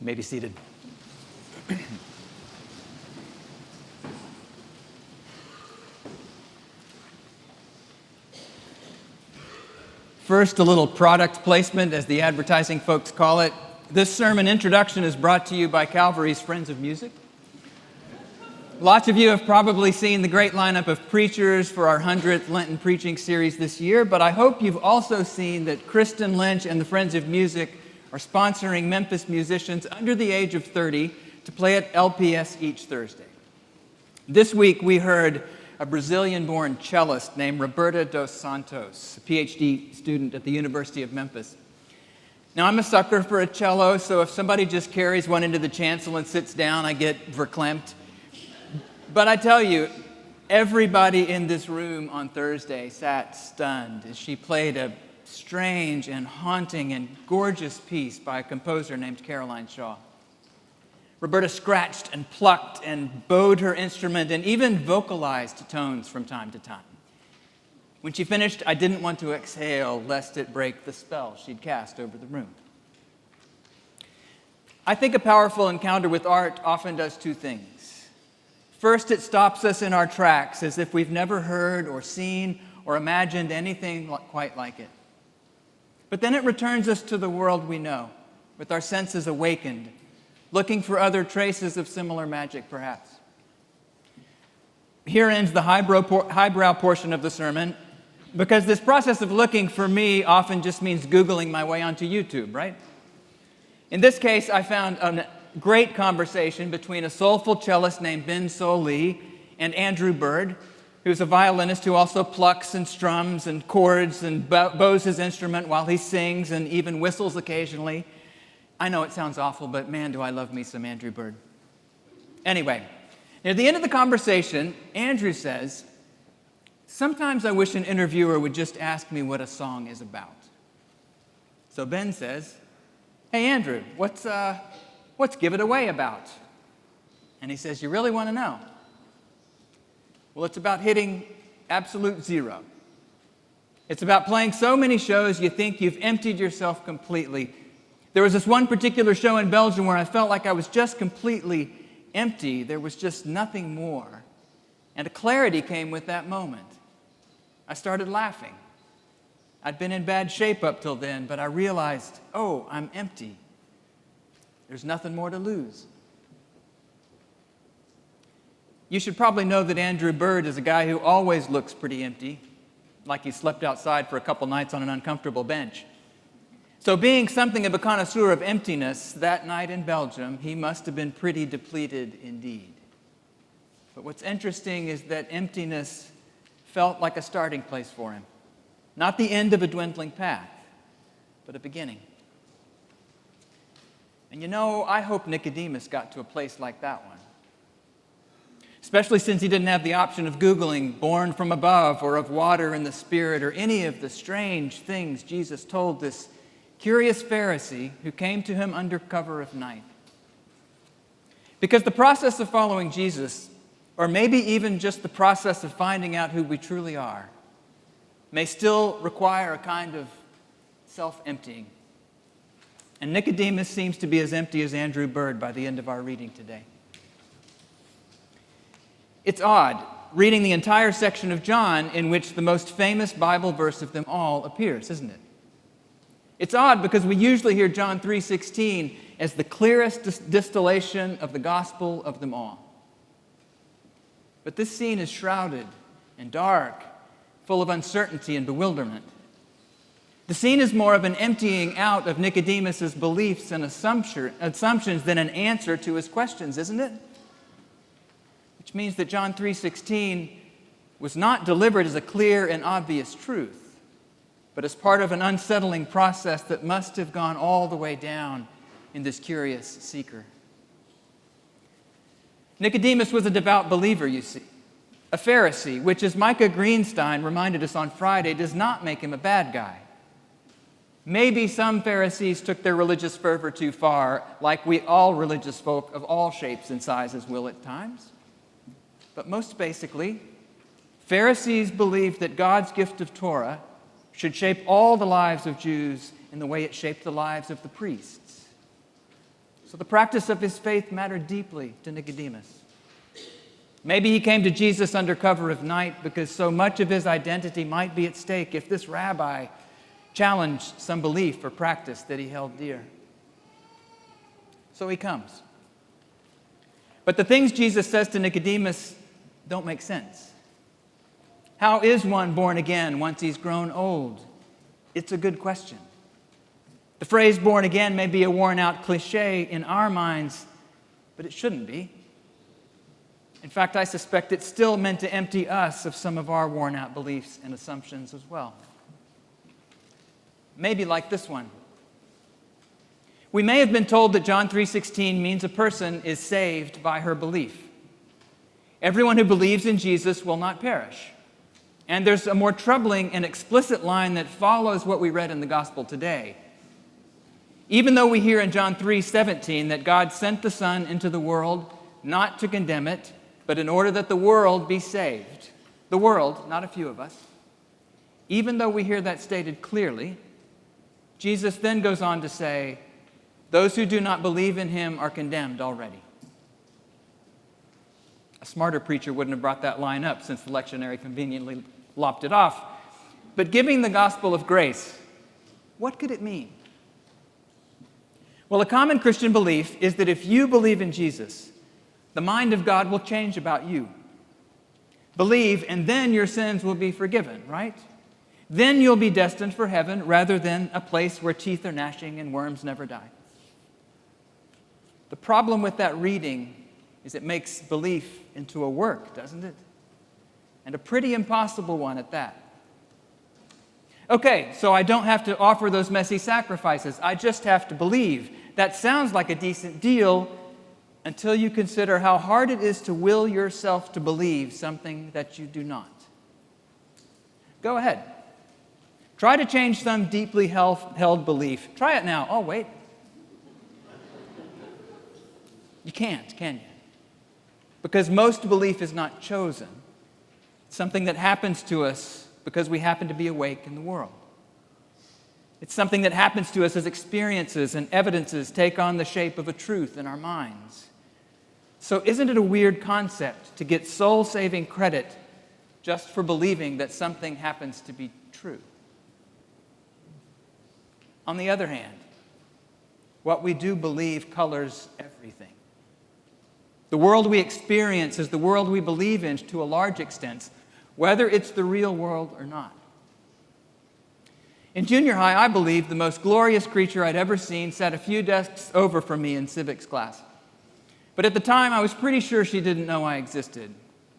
You may be seated. First, a little product placement, as the advertising folks call it. This sermon introduction is brought to you by Calvary's Friends of Music. Lots of you have probably seen the great lineup of preachers for our 100th Lenten preaching series this year, but I hope you've also seen that Kristen Lynch and the Friends of Music are sponsoring Memphis musicians under the age of 30 to play at LPS each Thursday. This week we heard a Brazilian-born cellist named Roberta dos Santos, a PhD student at the University of Memphis. Now, I'm a sucker for a cello, so if somebody just carries one into the chancel and sits down, I get verklempt. But I tell you, everybody in this room on Thursday sat stunned as she played a strange and haunting and gorgeous piece by a composer named Caroline Shaw. Roberta scratched and plucked and bowed her instrument and even vocalized tones from time to time. When she finished, I didn't want to exhale lest it break the spell she'd cast over the room. I think a powerful encounter with art often does two things. First, it stops us in our tracks as if we've never heard or seen or imagined anything quite like it. But then it returns us to the world we know, with our senses awakened, looking for other traces of similar magic, perhaps. Here ends the highbrow portion of the sermon, because this process of looking for me often just means Googling my way onto YouTube, right? In this case, I found a great conversation between a soulful cellist named Ben So Lee and Andrew Bird, who's a violinist who also plucks and strums and chords and bows his instrument while he sings and even whistles occasionally. I know it sounds awful, but man, do I love me some Andrew Bird. Anyway, near the end of the conversation, Andrew says, "Sometimes I wish an interviewer would just ask me what a song is about." So Ben says, "Hey, Andrew, what's Give It Away about?" And he says, "You really want to know?" Well, it's about hitting absolute zero. It's about playing so many shows you think you've emptied yourself completely. There was this one particular show in Belgium where I felt like I was just completely empty. There was just nothing more. And a clarity came with that moment. I started laughing. I'd been in bad shape up till then, but I realized, oh, I'm empty. There's nothing more to lose. You should probably know that Andrew Bird is a guy who always looks pretty empty, like he slept outside for a couple nights on an uncomfortable bench. So being something of a connoisseur of emptiness, that night in Belgium, he must have been pretty depleted indeed. But what's interesting is that emptiness felt like a starting place for him. Not the end of a dwindling path, but a beginning. And you know, I hope Nicodemus got to a place like that one. Especially since he didn't have the option of Googling born from above or of water and the Spirit or any of the strange things Jesus told this curious Pharisee who came to him under cover of night. Because the process of following Jesus, or maybe even just the process of finding out who we truly are, may still require a kind of self-emptying. And Nicodemus seems to be as empty as Andrew Bird by the end of our reading today. It's odd reading the entire section of John in which the most famous Bible verse of them all appears, isn't it? It's odd because we usually hear John 3:16 as the clearest distillation of the gospel of them all. But this scene is shrouded and dark, full of uncertainty and bewilderment. The scene is more of an emptying out of Nicodemus' beliefs and assumptions than an answer to his questions, isn't it? Which means that John 3:16 was not delivered as a clear and obvious truth, but as part of an unsettling process that must have gone all the way down in this curious seeker. Nicodemus was a devout believer, you see, a Pharisee, which, as Micah Greenstein reminded us on Friday, does not make him a bad guy. Maybe some Pharisees took their religious fervor too far, like we all religious folk of all shapes and sizes will at times. But most basically, Pharisees believed that God's gift of Torah should shape all the lives of Jews in the way it shaped the lives of the priests. So the practice of his faith mattered deeply to Nicodemus. Maybe he came to Jesus under cover of night because so much of his identity might be at stake if this rabbi challenged some belief or practice that he held dear. So he comes. But the things Jesus says to Nicodemus don't make sense. How is one born again once he's grown old? It's a good question. The phrase born again may be a worn-out cliche in our minds, but it shouldn't be. In fact, I suspect it's still meant to empty us of some of our worn-out beliefs and assumptions as well. Maybe like this one. We may have been told that John 3:16 means a person is saved by her belief. Everyone who believes in Jesus will not perish. And there's a more troubling and explicit line that follows what we read in the gospel today. Even though we hear in John 3:17 that God sent the Son into the world not to condemn it, but in order that the world be saved. The world, not a few of us. Even though we hear that stated clearly, Jesus then goes on to say, those who do not believe in him are condemned already. A smarter preacher wouldn't have brought that line up since the lectionary conveniently lopped it off. But giving the gospel of grace, what could it mean? Well, a common Christian belief is that if you believe in Jesus, the mind of God will change about you. Believe, and then your sins will be forgiven, right? Then you'll be destined for heaven rather than a place where teeth are gnashing and worms never die. The problem with that reading is it makes belief into a work, doesn't it? And a pretty impossible one at that. Okay, so I don't have to offer those messy sacrifices. I just have to believe. That sounds like a decent deal until you consider how hard it is to will yourself to believe something that you do not. Go ahead. Try to change some deeply held belief. Try it now. Oh, wait. You can't, can you? Because most belief is not chosen. It's something that happens to us because we happen to be awake in the world. It's something that happens to us as experiences and evidences take on the shape of a truth in our minds. So isn't it a weird concept to get soul-saving credit just for believing that something happens to be true? On the other hand, what we do believe colors everything. The world we experience is the world we believe in to a large extent, whether it's the real world or not. In junior high, I believed the most glorious creature I'd ever seen sat a few desks over from me in civics class. But at the time, I was pretty sure she didn't know I existed.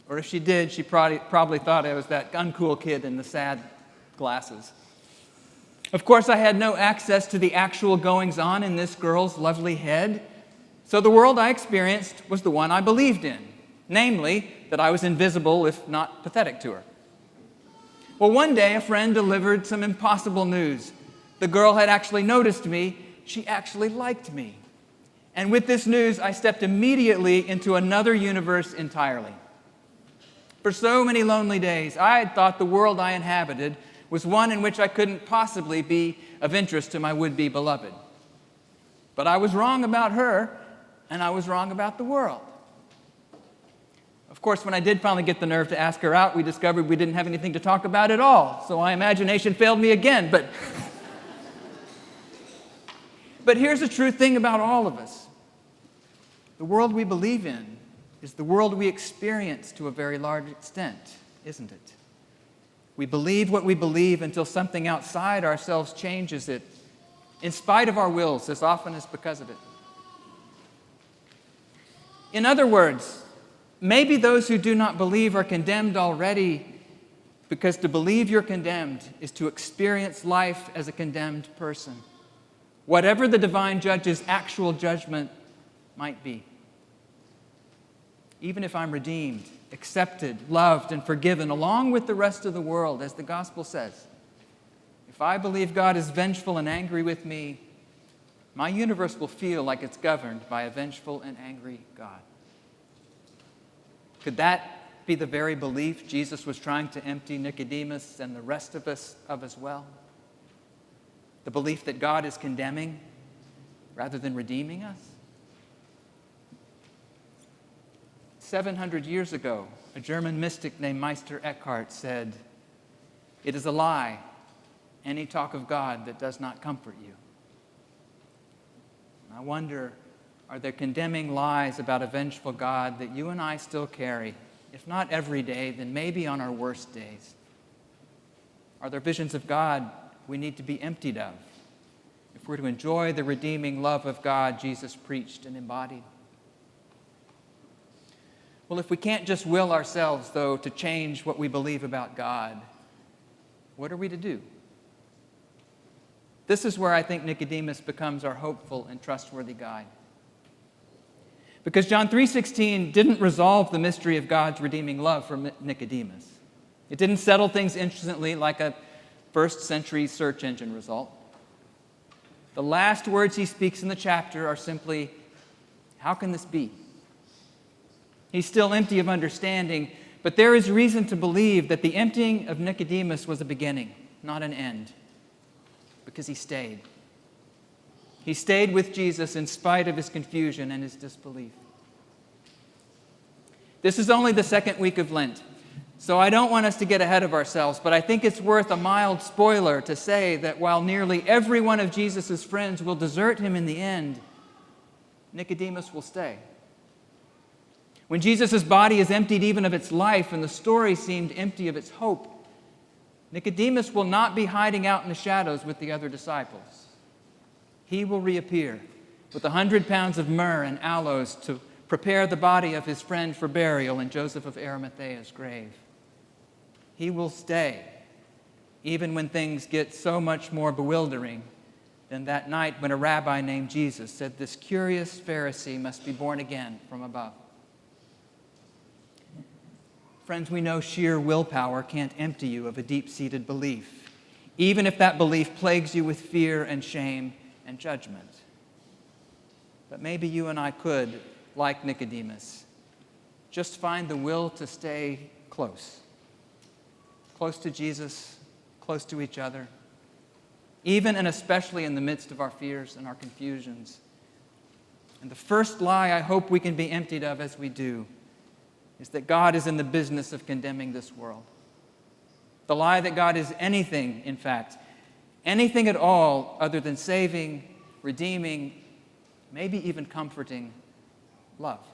Or if she did, she probably thought I was that uncool kid in the sad glasses. Of course, I had no access to the actual goings-on in this girl's lovely head, so the world I experienced was the one I believed in, namely, that I was invisible, if not pathetic to her. Well, one day, a friend delivered some impossible news. The girl had actually noticed me. She actually liked me. And with this news, I stepped immediately into another universe entirely. For so many lonely days, I had thought the world I inhabited was one in which I couldn't possibly be of interest to my would-be beloved. But I was wrong about her, and I was wrong about the world. Of course, when I did finally get the nerve to ask her out, we discovered we didn't have anything to talk about at all, so my imagination failed me again. But here's the true thing about all of us. The world we believe in is the world we experience to a very large extent, isn't it? We believe what we believe until something outside ourselves changes it, in spite of our wills, as often as because of it. In other words, maybe those who do not believe are condemned already, because to believe you're condemned is to experience life as a condemned person, whatever the divine judge's actual judgment might be. Even if I'm redeemed, accepted, loved, and forgiven, along with the rest of the world, as the gospel says, if I believe God is vengeful and angry with me, my universe will feel like it's governed by a vengeful and angry God. Could that be the very belief Jesus was trying to empty Nicodemus and the rest of us of as well? The belief that God is condemning rather than redeeming us? 700 years ago, a German mystic named Meister Eckhart said, "It is a lie, any talk of God that does not comfort you." I wonder, are there condemning lies about a vengeful God that you and I still carry, if not every day, then maybe on our worst days? Are there visions of God we need to be emptied of if we're to enjoy the redeeming love of God Jesus preached and embodied? Well, if we can't just will ourselves, though, to change what we believe about God, what are we to do? This is where I think Nicodemus becomes our hopeful and trustworthy guide. Because John 3:16 didn't resolve the mystery of God's redeeming love for Nicodemus. It didn't settle things instantly like a first-century search engine result. The last words he speaks in the chapter are simply, "How can this be?" He's still empty of understanding, but there is reason to believe that the emptying of Nicodemus was a beginning, not an end, because he stayed. He stayed with Jesus in spite of his confusion and his disbelief. This is only the second week of Lent, so I don't want us to get ahead of ourselves, but I think it's worth a mild spoiler to say that while nearly every one of Jesus' friends will desert him in the end, Nicodemus will stay. When Jesus' body is emptied even of its life and the story seemed empty of its hope, Nicodemus will not be hiding out in the shadows with the other disciples. He will reappear with 100 pounds of myrrh and aloes to prepare the body of his friend for burial in Joseph of Arimathea's grave. He will stay, even when things get so much more bewildering than that night when a rabbi named Jesus said this curious Pharisee must be born again from above. Friends, we know sheer willpower can't empty you of a deep-seated belief, even if that belief plagues you with fear and shame and judgment. But maybe you and I could, like Nicodemus, just find the will to stay close to Jesus, close to each other, even and especially in the midst of our fears and our confusions. And the first lie I hope we can be emptied of as we do is that God is in the business of condemning this world. The lie that God is anything, in fact, anything at all other than saving, redeeming, maybe even comforting love.